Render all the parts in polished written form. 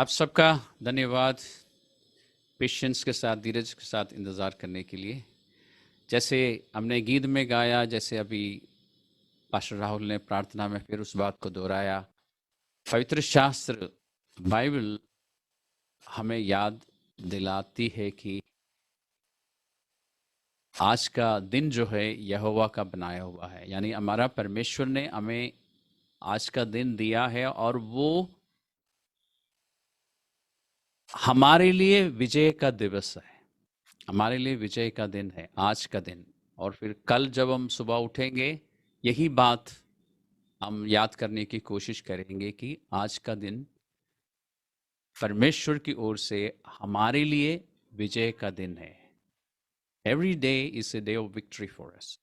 आप सबका धन्यवाद पेशेंस के साथ, धीरज के साथ इंतज़ार करने के लिए। जैसे हमने गीत में गाया, जैसे अभी पास्टर राहुल ने प्रार्थना में फिर उस बात को दोहराया। पवित्र शास्त्र बाइबल हमें याद दिलाती है कि आज का दिन जो है यहोवा का बनाया हुआ है, यानी हमारा परमेश्वर ने हमें आज का दिन दिया है और वो हमारे लिए विजय का दिवस है। हमारे लिए विजय का दिन है आज का दिन। और फिर कल जब हम सुबह उठेंगे, यही बात हम याद करने की कोशिश करेंगे कि आज का दिन परमेश्वर की ओर से हमारे लिए विजय का दिन है। Every day is a day of victory for us.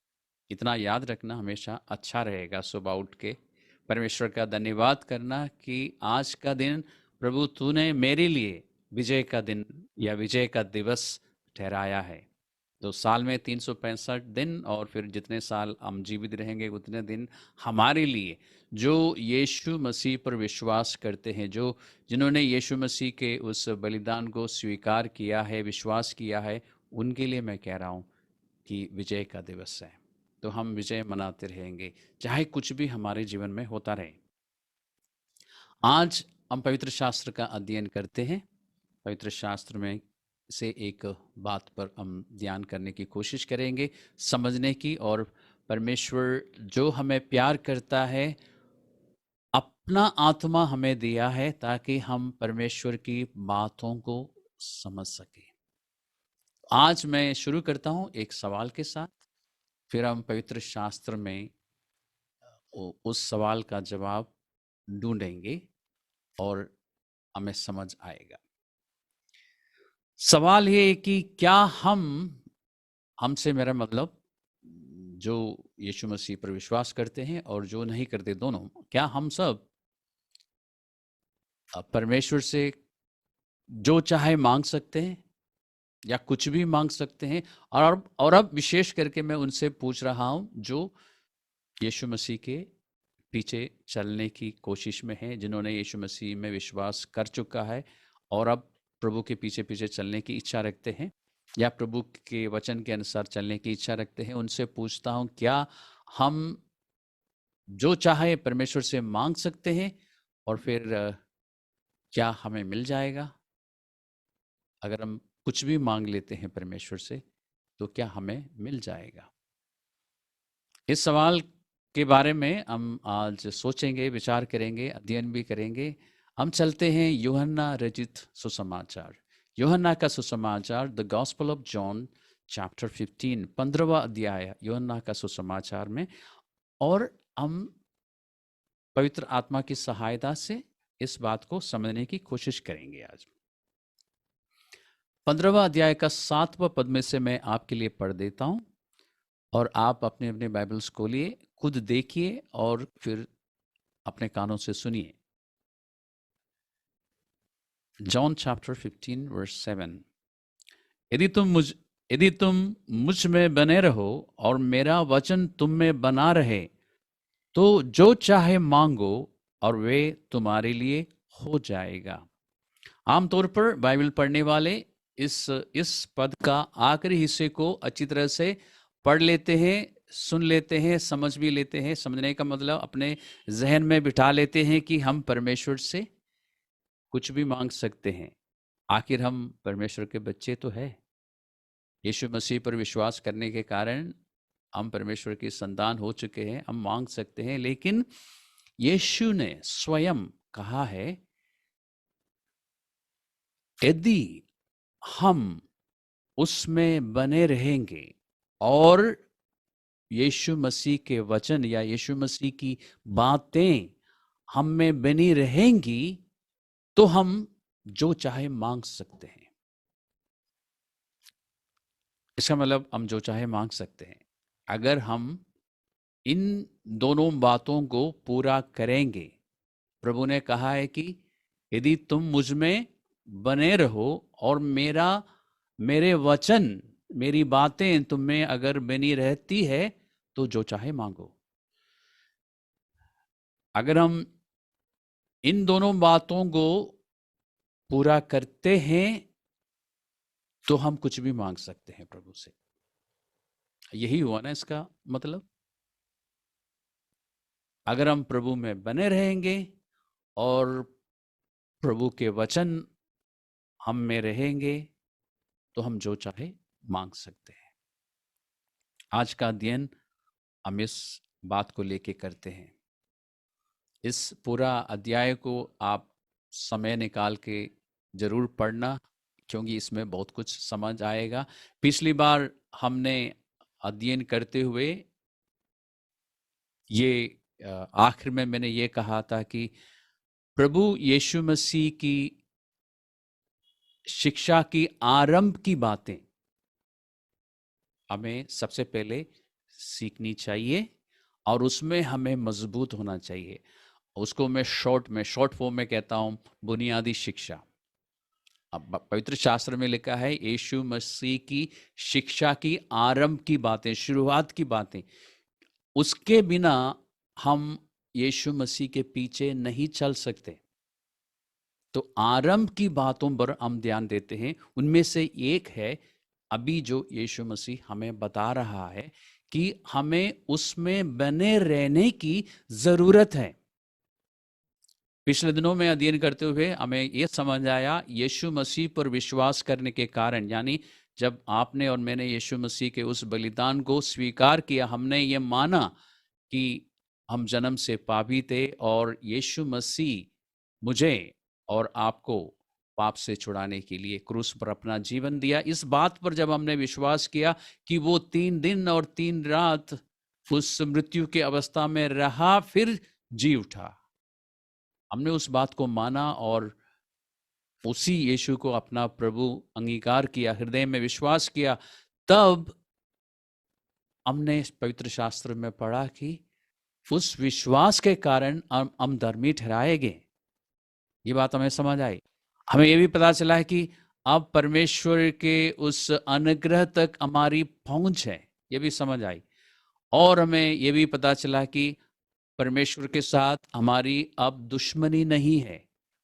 इतना याद रखना हमेशा अच्छा रहेगा। सुबह उठ के परमेश्वर का धन्यवाद करना कि आज का दिन प्रभु तूने मेरे लिए विजय का दिन या विजय का दिवस ठहराया है। तो साल में 365 दिन और फिर जितने साल हम जीवित रहेंगे उतने दिन हमारे लिए, जो यीशु मसीह पर विश्वास करते हैं, जो जिन्होंने यीशु मसीह के उस बलिदान को स्वीकार किया है, विश्वास किया है, उनके लिए मैं कह रहा हूँ कि विजय का दिवस है। तो हम विजय मनाते रहेंगे चाहे कुछ भी हमारे जीवन में होता रहे। आज हम पवित्र शास्त्र का अध्ययन करते हैं। पवित्र शास्त्र में से एक बात पर हम ध्यान करने की कोशिश करेंगे, समझने की। और परमेश्वर जो हमें प्यार करता है, अपना आत्मा हमें दिया है ताकि हम परमेश्वर की बातों को समझ सकें। आज मैं शुरू करता हूं एक सवाल के साथ, फिर हम पवित्र शास्त्र में उस सवाल का जवाब ढूंढेंगे और हमें समझ आएगा। सवाल ये है कि क्या हमसे मेरा मतलब जो यीशु मसीह पर विश्वास करते हैं और जो नहीं करते, दोनों, क्या हम सब परमेश्वर से जो चाहे मांग सकते हैं या कुछ भी मांग सकते हैं? और अब विशेष करके मैं उनसे पूछ रहा हूं जो यीशु मसीह के पीछे चलने की कोशिश में है, जिन्होंने यीशु मसीह में विश्वास कर चुका है और अब प्रभु के पीछे पीछे चलने की इच्छा रखते हैं या प्रभु के वचन के अनुसार चलने की इच्छा रखते हैं। उनसे पूछता हूं, क्या हम जो चाहे परमेश्वर से मांग सकते हैं और फिर क्या हमें मिल जाएगा? अगर हम कुछ भी मांग लेते हैं परमेश्वर से तो क्या हमें मिल जाएगा? इस सवाल के बारे में हम आज सोचेंगे, विचार करेंगे, अध्ययन भी करेंगे। हम चलते हैं यूहन्ना रचित सुसमाचार, यूहन्ना का सुसमाचार, the gospel of John chapter 15, 15वां अध्याय यूहन्ना का सुसमाचार में। और हम पवित्र आत्मा की सहायता से इस बात को समझने की कोशिश करेंगे। आज 15वां अध्याय का 7वां पद में से मैं आपके लिए पढ़ देता हूं और आप अपने अपने बाइबल्स खोलिए, खुद देखिए और फिर अपने कानों से सुनिए। John chapter 15 verse 7। यदि तुम मुझ में बने रहो और मेरा वचन तुम में बना रहे तो जो चाहे मांगो और वे तुम्हारे लिए हो जाएगा। आमतौर पर बाइबल पढ़ने वाले इस पद का आखिरी हिस्से को अच्छी तरह से पढ़ लेते हैं, सुन लेते हैं, समझ भी लेते हैं। समझने का मतलब अपने जहन में बिठा लेते हैं कि हम परमेश्वर से कुछ भी मांग सकते हैं। आखिर हम परमेश्वर के बच्चे तो है। यीशु मसीह पर विश्वास करने के कारण हम परमेश्वर की संतान हो चुके हैं, हम मांग सकते हैं। लेकिन यीशु ने स्वयं कहा है, यदि हम उसमें बने रहेंगे और यीशु मसीह के वचन या यीशु मसीह की बातें हम में बनी रहेंगी तो हम जो चाहे मांग सकते हैं। इसका मतलब हम जो चाहे मांग सकते हैं अगर हम इन दोनों बातों को पूरा करेंगे। प्रभु ने कहा है कि यदि तुम मुझ में बने रहो और मेरे वचन, मेरी बातें तुम में अगर बनी रहती है तो जो चाहे मांगो। अगर हम इन दोनों बातों को पूरा करते हैं तो हम कुछ भी मांग सकते हैं प्रभु से। यही हुआ ना इसका मतलब। अगर हम प्रभु में बने रहेंगे और प्रभु के वचन हम में रहेंगे तो हम जो चाहे मांग सकते हैं। आज का अध्ययन हम इस बात को लेके करते हैं। इस पूरा अध्याय को आप समय निकाल के जरूर पढ़ना, क्योंकि इसमें बहुत कुछ समझ आएगा। पिछली बार हमने अध्ययन करते हुए ये आखिर में मैंने ये कहा था कि प्रभु यीशु मसीह की शिक्षा की आरंभ की बातें हमें सबसे पहले सीखनी चाहिए और उसमें हमें मजबूत होना चाहिए। उसको मैं शॉर्ट फॉर्म में कहता हूं बुनियादी शिक्षा। अब पवित्र शास्त्र में लिखा है यीशु मसीह की शिक्षा की आरंभ की बातें, शुरुआत की बातें। उसके बिना हम यीशु मसीह के पीछे नहीं चल सकते। तो आरंभ की बातों पर हम ध्यान देते हैं। उनमें से एक है अभी जो यीशु मसीह हमें बता रहा है कि हमें उसमें बने रहने की जरूरत है। पिछले दिनों में अध्ययन करते हुए हमें यह समझ आया यीशु मसीह पर विश्वास करने के कारण, यानी जब आपने और मैंने यीशु मसीह के उस बलिदान को स्वीकार किया, हमने ये माना कि हम जन्म से पापी थे और यीशु मसीह मुझे और आपको पाप से छुड़ाने के लिए क्रूस पर अपना जीवन दिया। इस बात पर जब हमने विश्वास किया कि वो 3 दिन और 3 रात उस मृत्यु की अवस्था में रहा, फिर जी उठा, हमने उस बात को माना और उसी यीशु को अपना प्रभु अंगीकार किया, हृदय में विश्वास किया। तब हमने पवित्र शास्त्र में पढ़ा कि उस विश्वास के कारण हम धर्मी ठहराए गए। ये बात हमें समझ आई। हमें ये भी पता चला है कि अब परमेश्वर के उस अनुग्रह तक हमारी पहुंच है, ये भी समझ आई। और हमें ये भी पता चला कि परमेश्वर के साथ हमारी अब दुश्मनी नहीं है,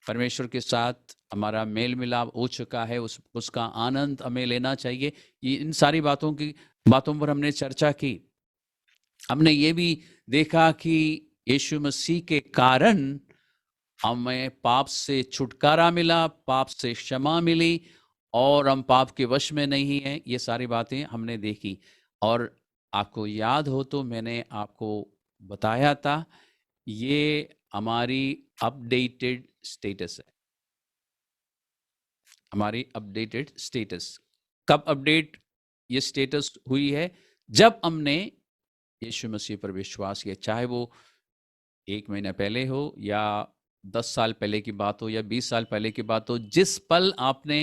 परमेश्वर के साथ हमारा मेल मिलाप हो चुका है, उसका आनंद हमें लेना चाहिए। ये इन सारी बातों पर हमने चर्चा की। हमने ये भी देखा कि यीशु मसीह के कारण हमें पाप से छुटकारा मिला, पाप से क्षमा मिली और हम पाप के वश में नहीं हैं। ये सारी बातें हमने देखी। और आपको याद हो तो मैंने आपको बताया था ये हमारी अपडेटेड स्टेटस है, हमारी अपडेटेड स्टेटस। कब अपडेट ये स्टेटस हुई है? जब हमने यीशु मसीह पर विश्वास किया, चाहे वो 1 महीना पहले हो या 10 साल पहले की बात हो या 20 साल पहले की बात हो। जिस पल आपने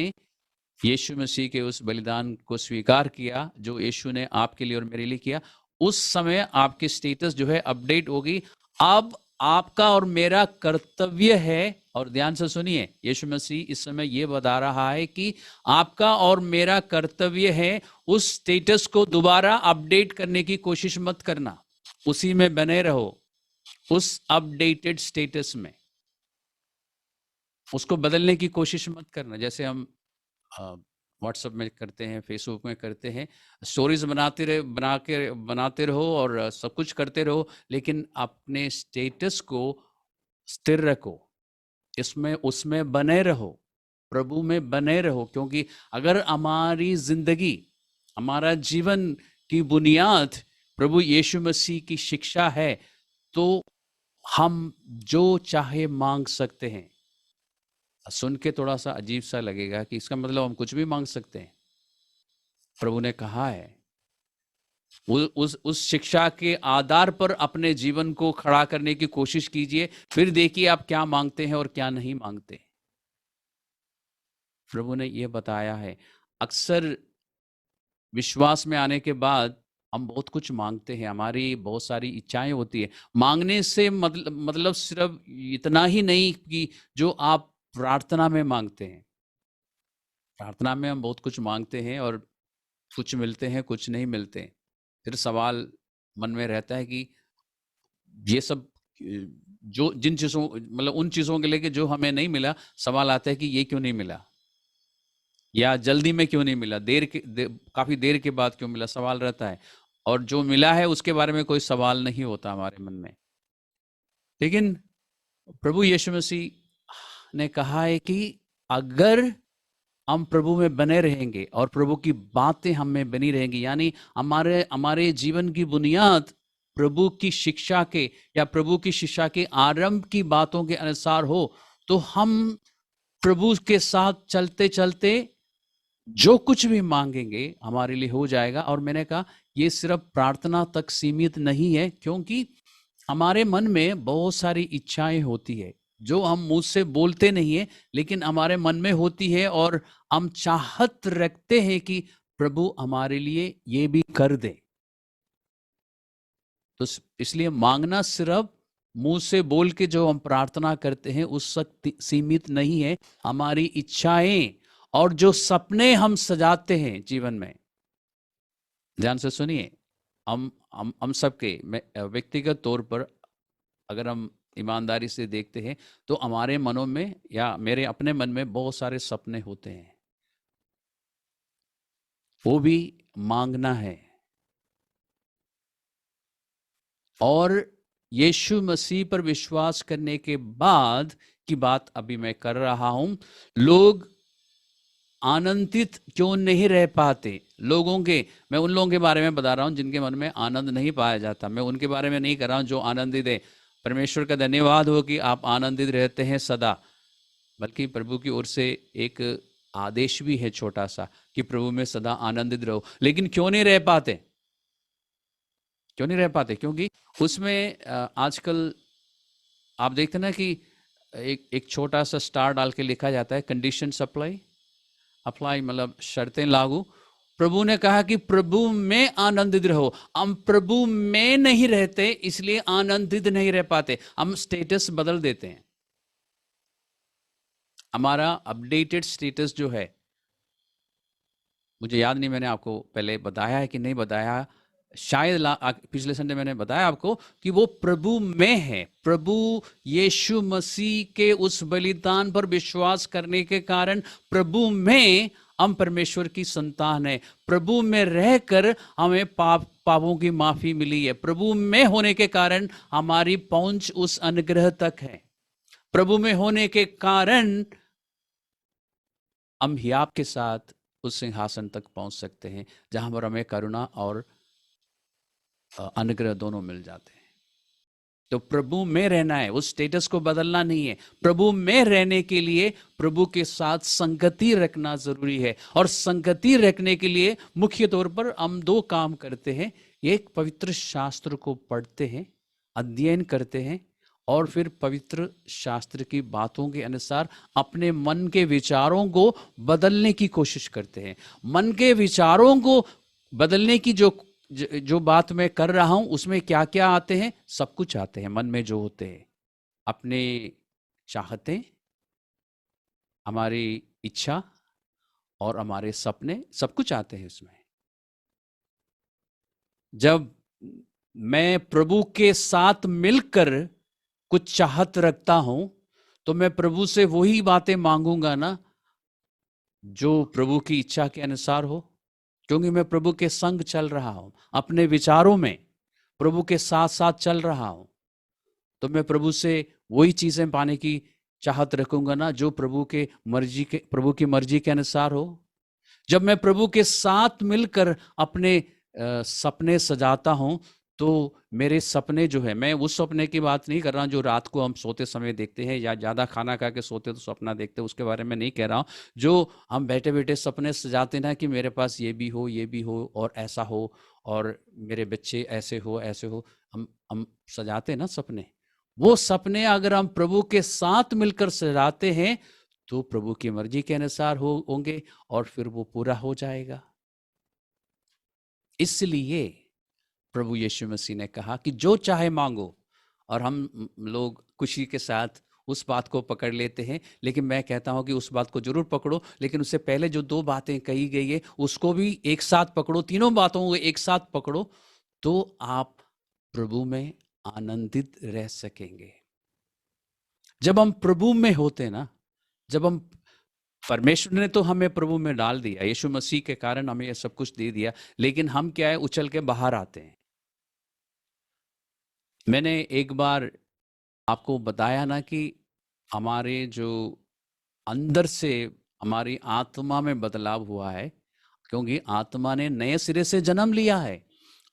यीशु मसीह के उस बलिदान को स्वीकार किया जो यीशु ने आपके लिए और मेरे लिए किया, उस समय आपकी स्टेटस जो है अपडेट होगी। अब आपका और मेरा कर्तव्य है, और ध्यान से सुनिए, यीशु मसीह इस समय ये बता रहा है कि आपका और मेरा कर्तव्य है उस स्टेटस को दोबारा अपडेट करने की कोशिश मत करना, उसी में बने रहो, उस अपडेटेड स्टेटस में। उसको बदलने की कोशिश मत करना। जैसे हम व्हाट्सएप में करते हैं, फेसबुक में करते हैं, स्टोरीज बनाते रहो और सब कुछ करते रहो, लेकिन अपने स्टेटस को स्थिर रखो, इसमें उसमें बने रहो, प्रभु में बने रहो। क्योंकि अगर हमारी जिंदगी, हमारा जीवन की बुनियाद प्रभु यीशु मसीह की शिक्षा है, तो हम जो चाहे मांग सकते हैं। सुन के थोड़ा सा अजीब सा लगेगा कि इसका मतलब हम कुछ भी मांग सकते हैं। प्रभु ने कहा है उस शिक्षा के आधार पर अपने जीवन को खड़ा करने की कोशिश कीजिए, फिर देखिए आप क्या मांगते हैं और क्या नहीं मांगते। प्रभु ने यह बताया है। अक्सर विश्वास में आने के बाद हम बहुत कुछ मांगते हैं, हमारी बहुत सारी इच्छाएं होती है। मांगने से मतलब सिर्फ इतना ही नहीं कि जो आप प्रार्थना में मांगते हैं। प्रार्थना में हम बहुत कुछ मांगते हैं और कुछ मिलते हैं, कुछ नहीं मिलते। फिर सवाल मन में रहता है कि ये सब जो जिन चीजों मतलब उन चीजों के लेके जो हमें नहीं मिला, सवाल आता है कि ये क्यों नहीं मिला, या जल्दी में क्यों नहीं मिला, काफी देर के बाद क्यों मिला, सवाल रहता है। और जो मिला है उसके बारे में कोई सवाल नहीं होता हमारे मन में। लेकिन प्रभु यीशु मसीह ने कहा है कि अगर हम प्रभु में बने रहेंगे और प्रभु की बातें हम में बनी रहेंगी, यानी हमारे हमारे जीवन की बुनियाद प्रभु की शिक्षा के या प्रभु की शिक्षा के आरंभ की बातों के अनुसार हो, तो हम प्रभु के साथ चलते चलते जो कुछ भी मांगेंगे हमारे लिए हो जाएगा। और मैंने कहा ये सिर्फ प्रार्थना तक सीमित नहीं है, क्योंकि हमारे मन में बहुत सारी इच्छाएं होती है जो हम मुंह से बोलते नहीं है, लेकिन हमारे मन में होती है और हम चाहत रखते हैं कि प्रभु हमारे लिए ये भी कर दे। तो इसलिए मांगना सिर्फ मुंह से बोल के जो हम प्रार्थना करते हैं उस तक सीमित नहीं है। हमारी इच्छाएं और जो सपने हम सजाते हैं जीवन में, ध्यान से सुनिए, हम सबके व्यक्तिगत तौर पर अगर हम ईमानदारी से देखते हैं तो हमारे मनों में या मेरे अपने मन में बहुत सारे सपने होते हैं, वो भी मांगना है। और यीशु मसीह पर विश्वास करने के बाद की बात अभी मैं कर रहा हूं। लोग आनंदित क्यों नहीं रह पाते, मैं उन लोगों के बारे में बता रहा हूं जिनके मन में आनंद नहीं पाया जाता। मैं उनके बारे में नहीं कर रहा हूं जो आनंदित है। परमेश्वर का धन्यवाद हो कि आप आनंदित रहते हैं सदा, बल्कि प्रभु की ओर से एक आदेश भी है छोटा सा कि प्रभु में सदा आनंदित रहो। लेकिन क्यों नहीं रह पाते, क्योंकि उसमें आजकल आप देखते ना कि एक छोटा सा स्टार डाल के लिखा जाता है कंडीशन अप्लाई, मतलब शर्तें लागू। प्रभु ने कहा कि प्रभु में आनंदित रहो। हम प्रभु में नहीं रहते इसलिए आनंदित नहीं रह पाते, हम स्टेटस बदल देते हैं। हमारा अपडेटेड स्टेटस जो है, मुझे याद नहीं मैंने आपको पहले बताया है कि नहीं बताया, शायद पिछले संडे मैंने बताया आपको कि वो प्रभु में है। प्रभु यीशु मसीह के उस बलिदान पर विश्वास करने के कारण प्रभु में हम परमेश्वर की संतान है। प्रभु में रहकर हमें पापों की माफी मिली है। प्रभु में होने के कारण हमारी पहुंच उस अनुग्रह तक है। प्रभु में होने के कारण हम हियाब के साथ उस सिंहासन तक पहुंच सकते हैं जहां पर हमें करुणा और अनुग्रह दोनों मिल जाते हैं। तो प्रभु में रहना है, उस स्टेटस को बदलना नहीं है। प्रभु में रहने के लिए प्रभु के साथ संगति रखना जरूरी है। और संगति रखने के लिए मुख्य तौर पर हम दो काम करते हैं। एक, पवित्र शास्त्र को पढ़ते हैं, अध्ययन करते हैं, और फिर पवित्र शास्त्र की बातों के अनुसार अपने मन के विचारों को बदलने की कोशिश करते हैं। मन के विचारों को बदलने की जो बात मैं कर रहा हूं उसमें क्या क्या आते हैं, सब कुछ आते हैं। मन में जो होते हैं, अपने चाहते, हमारी इच्छा और हमारे सपने, सब कुछ आते हैं इसमें। जब मैं प्रभु के साथ मिलकर कुछ चाहत रखता हूं तो मैं प्रभु से वही बातें मांगूंगा ना जो प्रभु की इच्छा के अनुसार हो, क्योंकि मैं प्रभु के संग चल रहा हूं, अपने विचारों में प्रभु के साथ साथ चल रहा हूं। तो मैं प्रभु से वही चीजें पाने की चाहत रखूंगा ना जो प्रभु की मर्जी के अनुसार हो। जब मैं प्रभु के साथ मिलकर अपने सपने सजाता हूं तो मेरे सपने जो है, मैं उस सपने की बात नहीं कर रहा हूं जो रात को हम सोते समय देखते हैं या ज्यादा खाना खा के सोते तो सपना देखते हैं, उसके बारे में नहीं कह रहा हूं। जो हम बैठे बैठे सपने सजाते ना कि मेरे पास ये भी हो और ऐसा हो और मेरे बच्चे ऐसे हो, हम सजाते ना सपने। वो सपने अगर हम प्रभु के साथ मिलकर सजाते हैं तो प्रभु की मर्जी के अनुसार होंगे और फिर वो पूरा हो जाएगा। इसलिए प्रभु यीशु मसीह ने कहा कि जो चाहे मांगो, और हम लोग खुशी के साथ उस बात को पकड़ लेते हैं। लेकिन मैं कहता हूं कि उस बात को जरूर पकड़ो, लेकिन उससे पहले जो दो बातें कही गई है उसको भी एक साथ पकड़ो, तीनों बातों को एक साथ पकड़ो, तो आप प्रभु में आनंदित रह सकेंगे। जब हम प्रभु में होते हैं ना, जब हम, परमेश्वर ने तो हमें प्रभु में डाल दिया, यीशु मसीह के कारण हमें ये सब कुछ दे दिया, लेकिन हम क्या है, उछल के बाहर आते हैं। मैंने एक बार आपको बताया ना कि हमारे जो अंदर से हमारी आत्मा में बदलाव हुआ है, क्योंकि आत्मा ने नए सिरे से जन्म लिया है।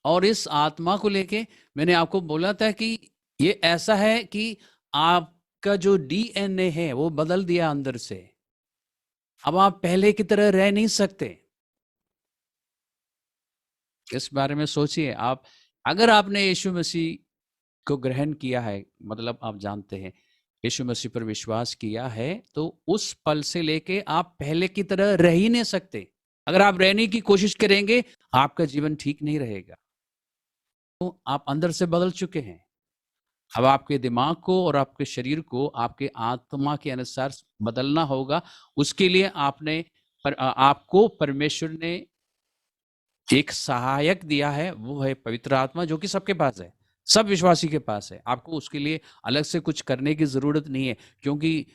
और इस आत्मा को लेके मैंने आपको बोला था कि ये ऐसा है कि आपका जो डीएनए है वो बदल दिया अंदर से। अब आप पहले की तरह रह नहीं सकते। इस बारे में सोचिए। आप, अगर आपने यीशु मसीह को ग्रहण किया है, मतलब आप जानते हैं यीशु मसीह पर विश्वास किया है, तो उस पल से लेके आप पहले की तरह रह ही नहीं सकते। अगर आप रहने की कोशिश करेंगे, आपका जीवन ठीक नहीं रहेगा। तो आप अंदर से बदल चुके हैं। अब आपके दिमाग को और आपके शरीर को आपके आत्मा के अनुसार बदलना होगा। उसके लिए आपको परमेश्वर ने एक सहायक दिया है, वो है पवित्र आत्मा, जो कि सबके पास है, सब विश्वासी के पास है। आपको उसके लिए अलग से कुछ करने की जरूरत नहीं है, क्योंकि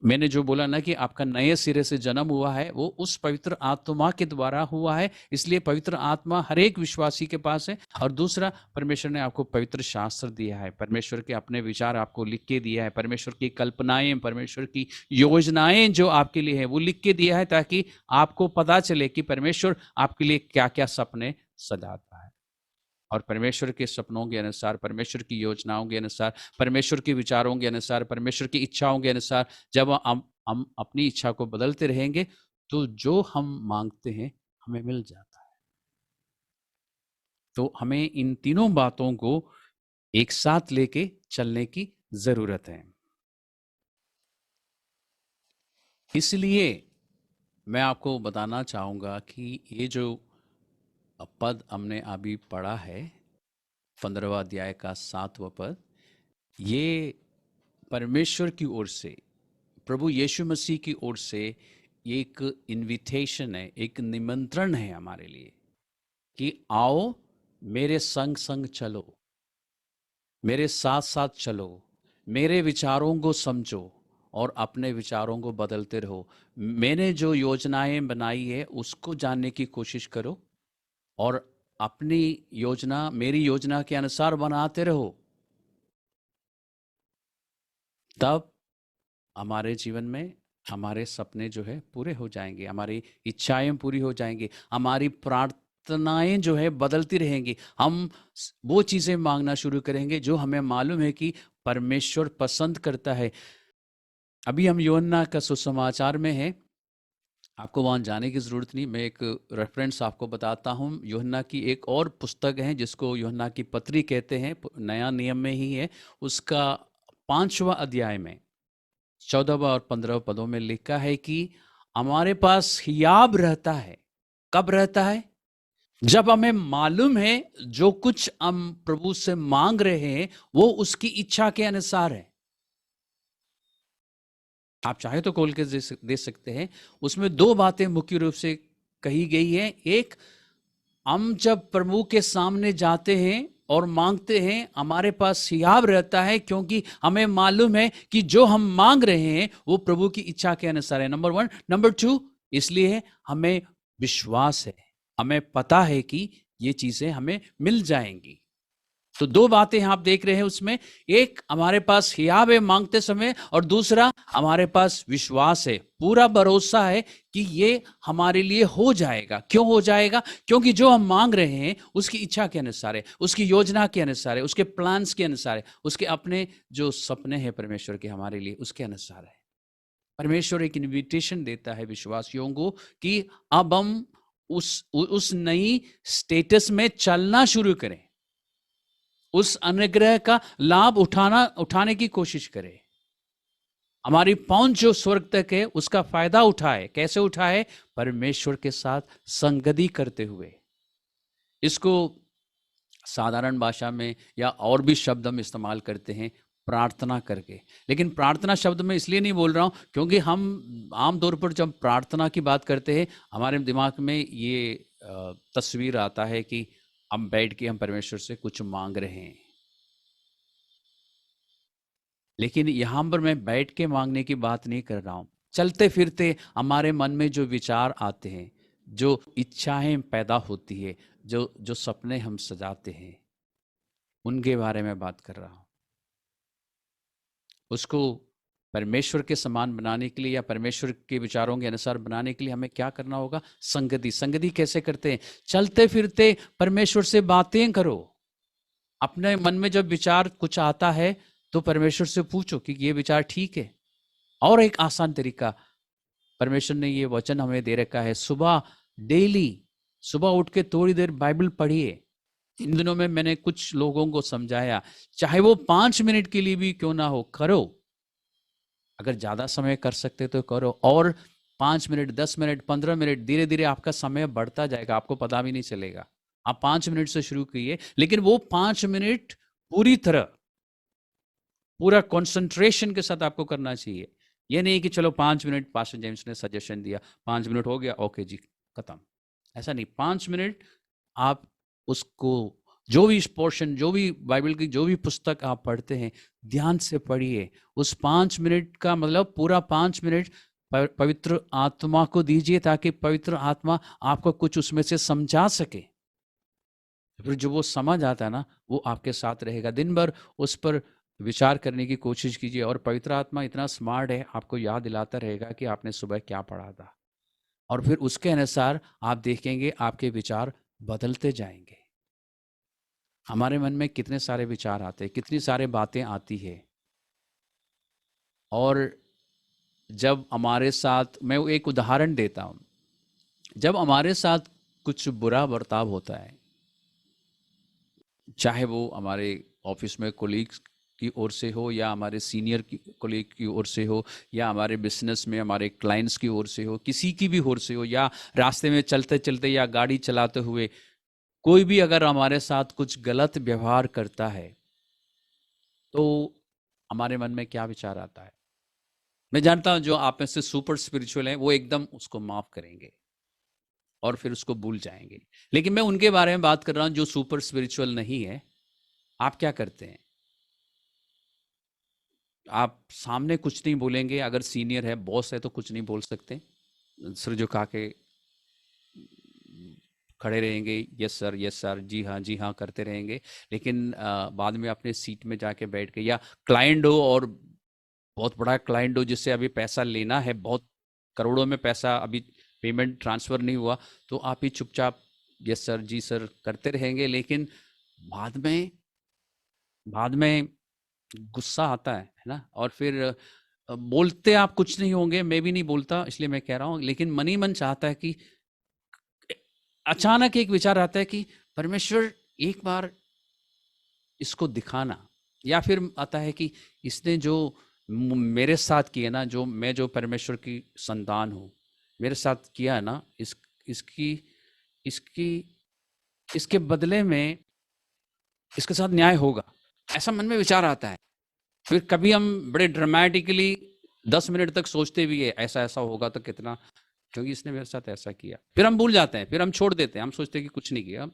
मैंने जो बोला ना कि आपका नए सिरे से जन्म हुआ है, वो उस पवित्र आत्मा के द्वारा हुआ है। इसलिए पवित्र आत्मा हर एक विश्वासी के पास है। और दूसरा, परमेश्वर ने आपको पवित्र शास्त्र दिया है, परमेश्वर के अपने विचार आपको लिख के दिया है, परमेश्वर की कल्पनाएं, परमेश्वर की योजनाएं जो आपके लिए है वो लिख के दिया है, ताकि आपको पता चले कि परमेश्वर आपके लिए क्या क्या सपने सजाता है। और परमेश्वर के सपनों के अनुसार, परमेश्वर की योजनाओं के अनुसार, परमेश्वर के विचारों के अनुसार, परमेश्वर की इच्छाओं के अनुसार जब हम अपनी इच्छा को बदलते रहेंगे, तो जो हम मांगते हैं हमें मिल जाता है। तो हमें इन तीनों बातों को एक साथ लेके चलने की जरूरत है। इसलिए मैं आपको बताना चाहूंगा कि ये जो पद हमने अभी पढ़ा है, 15वां अध्याय का 7वां पद, ये परमेश्वर की ओर से, प्रभु यीशु मसीह की ओर से एक इनविटेशन है, एक निमंत्रण है हमारे लिए कि आओ मेरे संग संग चलो, मेरे साथ साथ चलो, मेरे विचारों को समझो और अपने विचारों को बदलते रहो। मैंने जो योजनाएं बनाई है उसको जानने की कोशिश करो और अपनी योजना मेरी योजना के अनुसार बनाते रहो। तब हमारे जीवन में हमारे सपने जो है पूरे हो जाएंगे, हमारी इच्छाएं पूरी हो जाएंगी, हमारी प्रार्थनाएं जो है बदलती रहेंगी। हम वो चीज़ें मांगना शुरू करेंगे जो हमें मालूम है कि परमेश्वर पसंद करता है। अभी हम यूहन्ना का सुसमाचार में हैं, आपको वहाँ जाने की ज़रूरत नहीं। मैं एक रेफरेंस आपको बताता हूँ। यूहन्ना की एक और पुस्तक है जिसको यूहन्ना की पत्री कहते हैं, नया नियम में ही है। उसका 5वां अध्याय में 14वां और 15वां पदों में लिखा है कि हमारे पास हियाब रहता है। कब रहता है? जब हमें मालूम है जो कुछ हम प्रभु से मांग रहे हैं वो उसकी इच्छा के अनुसार है। आप चाहे तो खोल के दे सकते हैं। उसमें दो बातें मुख्य रूप से कही गई है। एक, हम जब प्रभु के सामने जाते हैं और मांगते हैं, हमारे पास हियाब रहता है, क्योंकि हमें मालूम है कि जो हम मांग रहे हैं वो प्रभु की इच्छा के अनुसार है, नंबर 1। नंबर 2, इसलिए हमें विश्वास है, हमें पता है कि ये चीजें हमें मिल जाएंगी। तो दो बातें आप देख रहे हैं उसमें। एक, हमारे पास हियाब है मांगते समय, और दूसरा, हमारे पास विश्वास है, पूरा भरोसा है कि ये हमारे लिए हो जाएगा। क्यों हो जाएगा? क्योंकि जो हम मांग रहे हैं उसकी इच्छा के अनुसार है, उसकी योजना के अनुसार है, उसके प्लान्स के अनुसार है, उसके अपने जो सपने हैं परमेश्वर के हमारे लिए उसके अनुसार है। परमेश्वर एक इन्विटेशन देता है विश्वासियों को कि अब हम उस नई स्टेटस में चलना शुरू करें, उस अनुग्रह का लाभ उठाने की कोशिश करें। हमारी पहुंच जो स्वर्ग तक है उसका फायदा उठाए। कैसे उठाए? परमेश्वर के साथ संगति करते हुए। इसको साधारण भाषा में या और भी शब्द हम इस्तेमाल करते हैं, प्रार्थना करके। लेकिन प्रार्थना शब्द में इसलिए नहीं बोल रहा हूं क्योंकि हम आमतौर पर जब प्रार्थना की बात करते हैं हमारे दिमाग में ये तस्वीर आता है कि हम बैठ के हम परमेश्वर से कुछ मांग रहे हैं। लेकिन यहाँ पर मैं बैठ के मांगने की बात नहीं कर रहा हूँ। चलते फिरते हमारे मन में जो विचार आते हैं, जो इच्छाएं पैदा होती है, जो जो सपने हम सजाते हैं, उनके बारे में बात कर रहा हूँ। उसको परमेश्वर के समान बनाने के लिए या परमेश्वर के विचारों के अनुसार बनाने के लिए हमें क्या करना होगा? संगति। संगति कैसे करते हैं? चलते फिरते परमेश्वर से बातें करो। अपने मन में जब विचार कुछ आता है तो परमेश्वर से पूछो कि ये विचार ठीक है। और एक आसान तरीका, परमेश्वर ने ये वचन हमें दे रखा है, सुबह डेली सुबह उठ के थोड़ी देर बाइबल पढ़िए। इन दिनों में मैंने कुछ लोगों को समझाया, चाहे वो 5 मिनट के लिए भी क्यों ना हो, करो। अगर ज्यादा समय कर सकते तो करो। और 5 मिनट, 10 मिनट, 15 मिनट, धीरे धीरे आपका समय बढ़ता जाएगा, आपको पता भी नहीं चलेगा। आप 5 मिनट से शुरू कीजिए, लेकिन वो 5 मिनट पूरी तरह, पूरा कंसंट्रेशन के साथ आपको करना चाहिए। ये नहीं कि चलो 5 मिनट, पास्टर जेम्स ने सजेशन दिया, 5 मिनट हो गया, ओके जी, खत्म। ऐसा नहीं, 5 मिनट आप उसको, जो भी पोर्शन, जो भी बाइबल की जो भी पुस्तक आप पढ़ते हैं, ध्यान से पढ़िए। उस 5 मिनट का मतलब पूरा 5 मिनट पवित्र आत्मा को दीजिए, ताकि पवित्र आत्मा आपको कुछ उसमें से समझा सके। फिर जो वो समझ आता है ना, वो आपके साथ रहेगा। दिन भर उस पर विचार करने की कोशिश कीजिए, और पवित्र आत्मा इतना स्मार्ट है, आपको याद दिलाता रहेगा कि आपने सुबह क्या पढ़ा था। और फिर उसके अनुसार आप देखेंगे आपके विचार बदलते जाएंगे। हमारे मन में कितने सारे विचार आते हैं, कितनी सारी बातें आती है। और जब हमारे साथ, मैं एक उदाहरण देता हूँ, जब हमारे साथ कुछ बुरा बर्ताव होता है, चाहे वो हमारे ऑफिस में कोलीग्स की ओर से हो, या हमारे सीनियर की कोलीग की ओर से हो, या हमारे बिजनेस में हमारे क्लाइंट्स की ओर से हो, किसी की भी ओर से हो, या रास्ते में चलते चलते या गाड़ी चलाते हुए कोई भी अगर हमारे साथ कुछ गलत व्यवहार करता है, तो हमारे मन में क्या विचार आता है? मैं जानता हूं जो आप में से सुपर स्पिरिचुअल हैं, वो एकदम उसको माफ करेंगे और फिर उसको भूल जाएंगे। लेकिन मैं उनके बारे में बात कर रहा हूं जो सुपर स्पिरिचुअल नहीं है। आप क्या करते हैं? आप सामने कुछ नहीं बोलेंगे, अगर सीनियर है, बॉस है, तो कुछ नहीं बोल सकते, सिर झुका के खड़े रहेंगे, यस सर, जी हाँ करते रहेंगे। लेकिन बाद में अपने सीट में जाके बैठ के, या क्लाइंट हो और बहुत बड़ा क्लाइंट हो जिससे अभी पैसा लेना है, बहुत करोड़ों में पैसा, अभी पेमेंट ट्रांसफर नहीं हुआ, तो आप ही चुपचाप यस सर, जी सर करते रहेंगे। लेकिन बाद में बाद में गुस्सा आता है ना, और फिर बोलते आप कुछ नहीं होंगे, मैं भी नहीं बोलता इसलिए मैं कह रहा हूँ, लेकिन मन ही मन चाहता है कि अचानक एक विचार आता है कि परमेश्वर एक बार इसको दिखाना। या फिर आता है कि इसने जो मेरे साथ किया ना, जो मैं जो परमेश्वर की संतान हूँ, मेरे साथ किया ना, इसकी इसकी इसके बदले में इसके साथ न्याय होगा, ऐसा मन में विचार आता है। फिर कभी हम बड़े ड्रामेटिकली 10 मिनट तक सोचते भी है, ऐसा ऐसा होगा तो कितना, क्योंकि इसने मेरे साथ ऐसा किया। फिर हम भूल जाते हैं, फिर हम छोड़ देते हैं, हम सोचते हैं कि कुछ नहीं किया।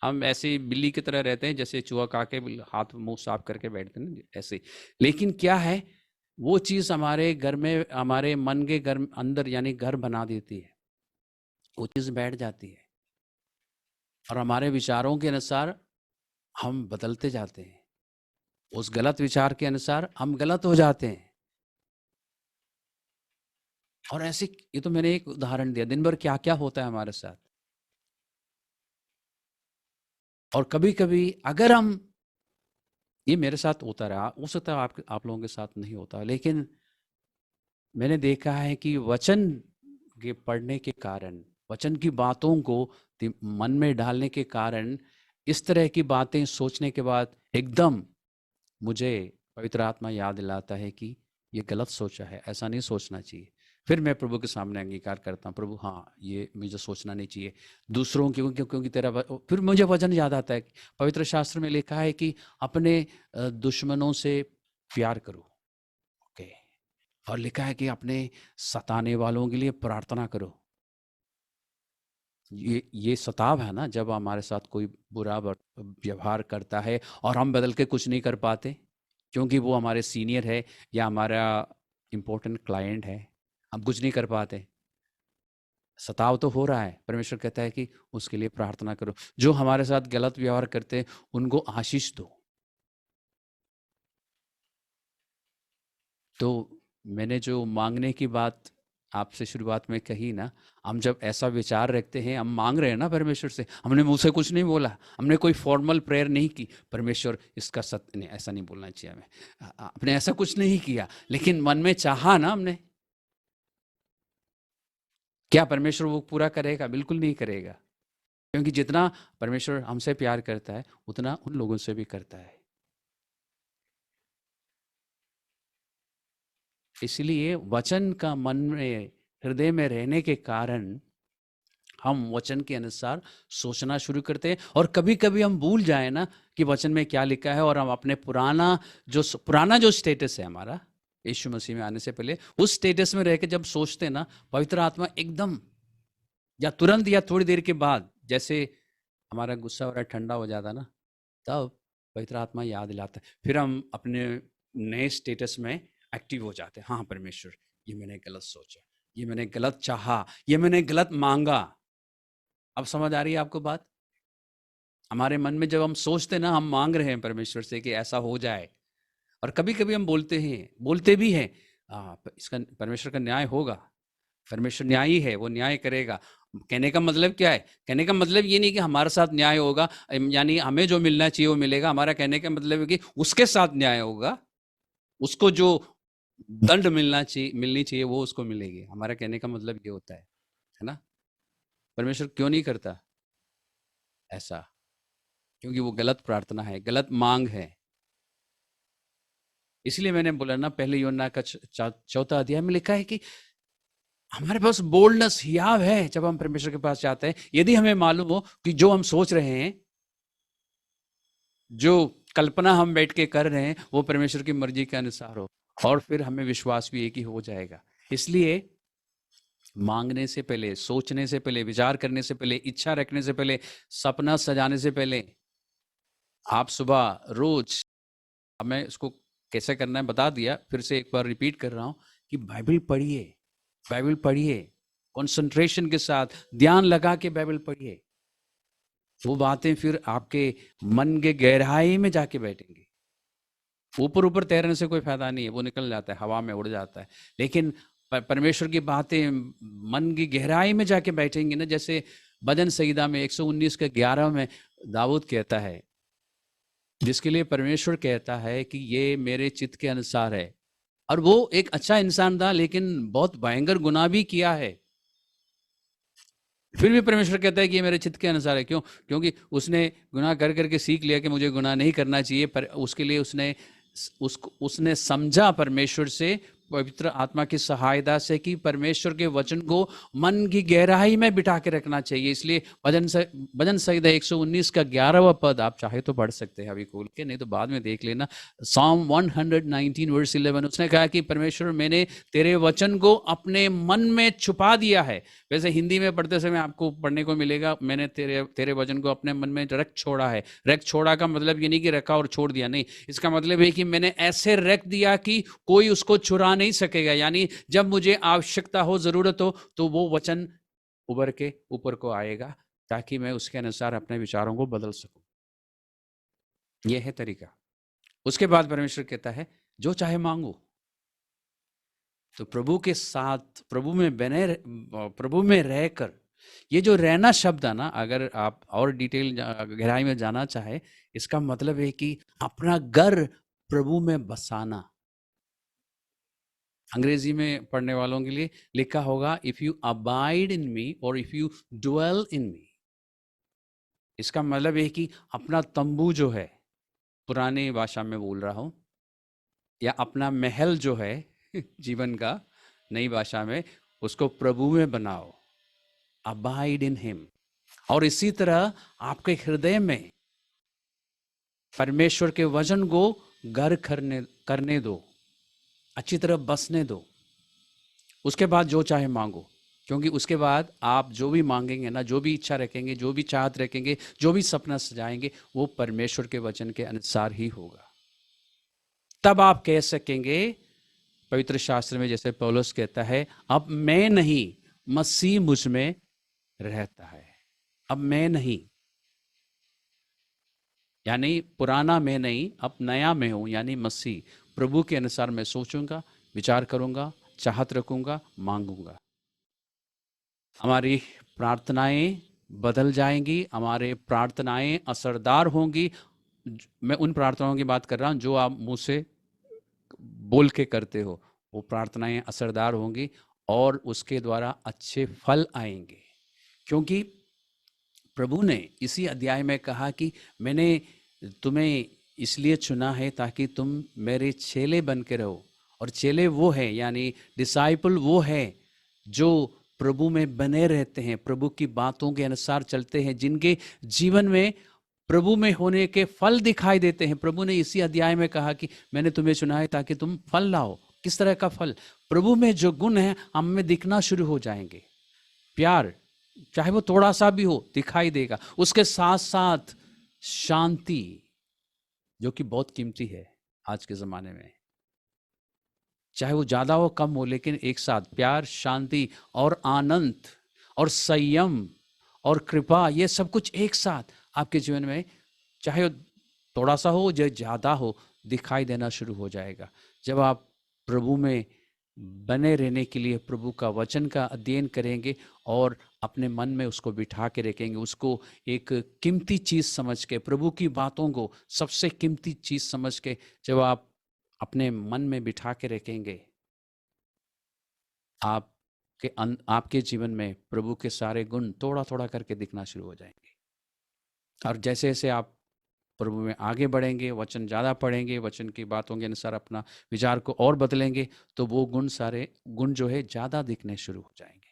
हम ऐसे ही बिल्ली की तरह रहते हैं, जैसे चूहा खा के हाथ मुंह साफ करके बैठते हैं ना, ऐसे। लेकिन क्या है, वो चीज हमारे घर में, हमारे मन के घर अंदर यानी घर बना देती है, वो चीज बैठ जाती है, और हमारे विचारों के अनुसार हम बदलते जाते हैं। उस गलत विचार के अनुसार हम गलत हो जाते हैं। और ऐसे, ये तो मैंने एक उदाहरण दिया, दिन भर क्या क्या होता है हमारे साथ। और कभी कभी अगर हम, ये मेरे साथ होता रहा, हो सकता है आप लोगों के साथ नहीं होता, लेकिन मैंने देखा है कि वचन के पढ़ने के कारण, वचन की बातों को मन में डालने के कारण, इस तरह की बातें सोचने के बाद एकदम मुझे पवित्र आत्मा याद दिलाता है कि ये गलत सोचा है, ऐसा नहीं सोचना चाहिए। फिर मैं प्रभु के सामने अंगीकार करता हूँ, प्रभु हाँ, ये मुझे सोचना नहीं चाहिए। दूसरों क्योंकि तेरा फिर मुझे वचन याद आता है कि पवित्र शास्त्र में लिखा है कि अपने दुश्मनों से प्यार करो, ओके। और लिखा है कि अपने सताने वालों के लिए प्रार्थना करो। ये सताव है ना, जब हमारे साथ कोई बुरा व्यवहार करता है और हम बदल के कुछ नहीं कर पाते, क्योंकि वो हमारे सीनियर है या हमारा इम्पोर्टेंट क्लाइंट है, हम कुछ नहीं कर पाते, सताव तो हो रहा है। परमेश्वर कहता है कि उसके लिए प्रार्थना करो। जो हमारे साथ गलत व्यवहार करते हैं उनको आशीष दो। तो मैंने जो मांगने की बात आपसे शुरुआत में कही ना, हम जब ऐसा विचार रखते हैं, हम मांग रहे हैं ना परमेश्वर से, हमने मुंह से कुछ नहीं बोला, हमने कोई फॉर्मल प्रेयर नहीं की, परमेश्वर इसका सत्य नहीं, ऐसा नहीं बोलना चाहिए हमें, आपने ऐसा कुछ नहीं किया, लेकिन मन में चाहा ना हमने, क्या परमेश्वर वो पूरा करेगा? बिल्कुल नहीं करेगा, क्योंकि जितना परमेश्वर हमसे प्यार करता है उतना उन लोगों से भी करता है। इसलिए वचन का मन में, हृदय में रहने के कारण हम वचन के अनुसार सोचना शुरू करते हैं। और कभी कभी हम भूल जाए ना कि वचन में क्या लिखा है, और हम अपने पुराना जो स्टेटस है हमारा यीशु मसीह में आने से पहले, उस स्टेटस में रह के जब सोचते हैं ना, पवित्र आत्मा एकदम या तुरंत या थोड़ी देर के बाद, जैसे हमारा गुस्सा वगैरह ठंडा हो जाता ना, तब पवित्र आत्मा याद दिलाता है, फिर हम अपने नए स्टेटस में एक्टिव हो जाते हैं। हाँ परमेश्वर, ये मैंने गलत सोचा, ये मैंने गलत चाहा, ये मैंने गलत मांगा। अब समझ आ रही है आपको बात? हमारे मन में जब हम सोचते ना, हम मांग रहे हैं परमेश्वर से कि ऐसा हो जाए, और कभी कभी हम बोलते भी हैं इसका परमेश्वर का न्याय होगा, परमेश्वर न्यायी है, वो न्याय करेगा। कहने का मतलब क्या है? कहने का मतलब ये नहीं कि हमारे साथ न्याय होगा, यानी हमें जो मिलना चाहिए वो मिलेगा। हमारा कहने का मतलब है कि उसके साथ न्याय होगा, उसको जो दंड मिलनी चाहिए वो उसको मिलेगी। हमारा कहने का मतलब ये होता है ना? परमेश्वर क्यों नहीं करता ऐसा? क्योंकि वो गलत प्रार्थना है, गलत मांग है। इसलिए मैंने बोला ना, पहले यूहन्ना का 4 अध्याय में लिखा है कि हमारे पास बोल्डनेस, हियाव है जब हम परमेश्वर के पास जाते हैं, यदि हमें मालूम हो कि जो हम सोच रहे हैं, जो कल्पना हम बैठ के कर रहे हैं, वो परमेश्वर की मर्जी के अनुसार हो, और फिर हमें विश्वास भी एक ही हो जाएगा। इसलिए मांगने से पहले, सोचने से पहले, विचार करने से पहले, इच्छा रखने से पहले, सपना सजाने से पहले, आप सुबह रोज, अब मैं इसको कैसे करना है बता दिया, फिर से एक बार रिपीट कर रहा हूं कि बाइबल पढ़िए, बाइबल पढ़िए, कंसंट्रेशन के साथ ध्यान लगा के बाइबल पढ़िए। वो बातें फिर आपके मन के गहराई में जाके बैठेंगी। ऊपर ऊपर तैरने से कोई फायदा नहीं है, वो निकल जाता है, हवा में उड़ जाता है। लेकिन परमेश्वर की बातें मन की गहराई में जाके बैठेंगी ना, जैसे भजन संहिता में 119 के 11 में दाऊद कहता है, जिसके लिए परमेश्वर कहता है कि ये मेरे चित्त के अनुसार है। और वो एक अच्छा इंसान था, लेकिन बहुत भयंकर गुनाह भी किया है, फिर भी परमेश्वर कहता है कि ये मेरे चित्त के अनुसार है। क्यों? क्योंकि उसने गुनाह कर करके सीख लिया कि मुझे गुनाह नहीं करना चाहिए, पर उसके लिए उसने समझा परमेश्वर से, पवित्र आत्मा की सहायता से, कि परमेश्वर के वचन को मन की गहराई में बिठा के रखना चाहिए। इसलिए भजन संहिता 119 का 11वां पद आप चाहे तो पढ़ सकते हैं अभी खोल के, नहीं तो बाद में देख लेना। Psalm 119 वर्स 11, उसने कहा कि परमेश्वर, मैंने तेरे वचन को अपने मन में छुपा दिया है। वैसे हिंदी में पढ़ते समय आपको पढ़ने को मिलेगा, मैंने तेरे वचन को अपने मन में रख छोड़ा है। रख छोड़ा का मतलब ये नहीं कि रखा और छोड़ दिया, नहीं, इसका मतलब है कि मैंने ऐसे रख दिया कि कोई उसको चुरा नहीं सकेगा। यानी जब मुझे आवश्यकता हो, जरूरत हो, तो वो वचन उभर के ऊपर को आएगा, ताकि मैं उसके अनुसार अपने विचारों को बदल सकूं। यह है तरीका। उसके बाद परमेश्वर कहता है, जो चाहे मांगो। तो प्रभु के साथ, प्रभु में रहकर, ये जो रहना शब्द है ना, अगर आप और डिटेल गहराई में जाना चाहे, इसका मतलब है कि अपना घर प्रभु में बसाना। अंग्रेजी में पढ़ने वालों के लिए लिखा होगा, इफ यू अबाइड इन मी और इफ यू ड्वेल इन मी। इसका मतलब है कि अपना तंबू जो है, पुरानी भाषा में बोल रहा हूं, या अपना महल जो है जीवन का, नई भाषा में, उसको प्रभु में बनाओ, अबाइड इन हिम। और इसी तरह आपके हृदय में परमेश्वर के वचन को घर करने दो, अच्छी तरह बसने दो। उसके बाद जो चाहे मांगो, क्योंकि उसके बाद आप जो भी मांगेंगे ना, जो भी इच्छा रखेंगे, जो भी चाहत रखेंगे, जो भी सपना सजाएंगे, वो परमेश्वर के वचन के अनुसार ही होगा। तब आप कह सकेंगे, पवित्र शास्त्र में जैसे पौलुस कहता है, अब मैं नहीं, मसीह मुझ में रहता है। अब मैं नहीं, यानी पुराना मैं नहीं, अब नया मैं हूं, यानी मसीह। प्रभु के अनुसार मैं सोचूंगा, विचार करूंगा, चाहत रखूंगा, मांगूंगा। हमारी प्रार्थनाएं बदल जाएंगी, हमारे प्रार्थनाएं असरदार होंगी। मैं उन प्रार्थनाओं की बात कर रहा हूं जो आप मुंह से बोल के करते हो, वो प्रार्थनाएं असरदार होंगी और उसके द्वारा अच्छे फल आएंगे। क्योंकि प्रभु ने इसी अध्याय में कहा कि मैंने तुम्हें इसलिए चुना है ताकि तुम मेरे चेले बन के रहो। और चेले वो है, यानी डिसाइपल वो है जो प्रभु में बने रहते हैं, प्रभु की बातों के अनुसार चलते हैं, जिनके जीवन में प्रभु में होने के फल दिखाई देते हैं। प्रभु ने इसी अध्याय में कहा कि मैंने तुम्हें चुना है ताकि तुम फल लाओ। किस तरह का फल? प्रभु में जो गुण है हम में दिखना शुरू हो जाएंगे। प्यार, चाहे वो थोड़ा सा भी हो, दिखाई देगा। उसके साथ साथ शांति, जो कि बहुत कीमती है आज के ज़माने में। चाहे वो ज़्यादा हो कम हो, लेकिन एक साथ प्यार, शांति और आनंद और संयम और कृपा, ये सब कुछ एक साथ आपके जीवन में, चाहे थोड़ा सा हो या ज़्यादा हो, दिखाई देना शुरू हो जाएगा। जब आप प्रभु में बने रहने के लिए प्रभु का वचन का अध्ययन करेंगे और अपने मन में उसको बिठा के रखेंगे, उसको एक कीमती चीज़ समझ के, प्रभु की बातों को सबसे कीमती चीज़ समझ के जब आप अपने मन में बिठा के रखेंगे, आपके जीवन में प्रभु के सारे गुण थोड़ा थोड़ा करके दिखना शुरू हो जाएंगे। और जैसे जैसे आप प्रभु में आगे बढ़ेंगे, वचन ज़्यादा पढ़ेंगे, वचन की बातों के अनुसार अपना विचार को और बदलेंगे, तो वो सारे गुण जो है ज़्यादा दिखने शुरू हो जाएंगे।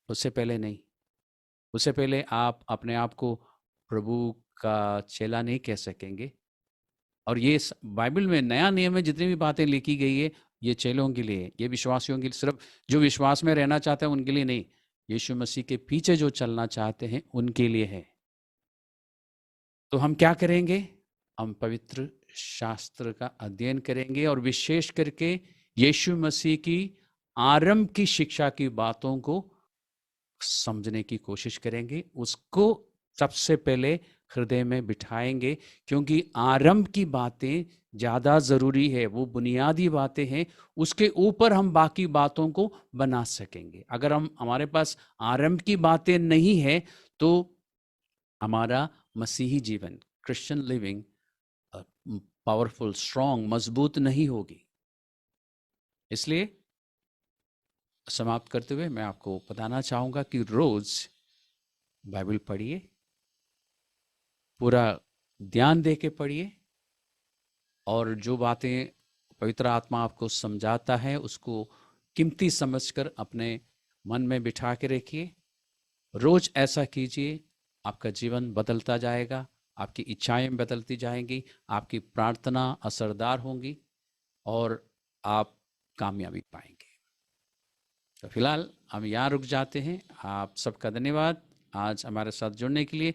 उससे पहले नहीं। उससे पहले आप अपने आप को प्रभु का चेला नहीं कह सकेंगे। और ये बाइबल में नया नियम में जितनी भी बातें लिखी गई है, ये चेलों के लिए, ये विश्वासियों के लिए, सिर्फ जो विश्वास में रहना चाहते हैं उनके लिए नहीं, यीशु मसीह के पीछे जो चलना चाहते हैं उनके लिए है। तो हम क्या करेंगे? हम पवित्र शास्त्र का अध्ययन करेंगे और विशेष करके यीशु मसीह की आरंभ की शिक्षा की बातों को समझने की कोशिश करेंगे। उसको सबसे पहले हृदय में बिठाएंगे, क्योंकि आरंभ की बातें ज़्यादा ज़रूरी है, वो बुनियादी बातें हैं। उसके ऊपर हम बाकी बातों को बना सकेंगे। अगर हमारे पास आरंभ की बातें नहीं है तो हमारा मसीही जीवन, क्रिश्चियन लिविंग, पावरफुल, स्ट्रांग, मजबूत नहीं होगी। इसलिए समाप्त करते हुए मैं आपको बताना चाहूँगा कि रोज़ बाइबल पढ़िए, पूरा ध्यान दे के पढ़िए, और जो बातें पवित्र आत्मा आपको समझाता है उसको कीमती समझकर अपने मन में बिठा के रखिए। रोज़ ऐसा कीजिए, आपका जीवन बदलता जाएगा, आपकी इच्छाएं बदलती जाएंगी, आपकी प्रार्थना असरदार होंगी और आप कामयाबी पाएंगे। तो फिलहाल हम यहाँ रुक जाते हैं। आप सबका धन्यवाद आज हमारे साथ जुड़ने के लिए।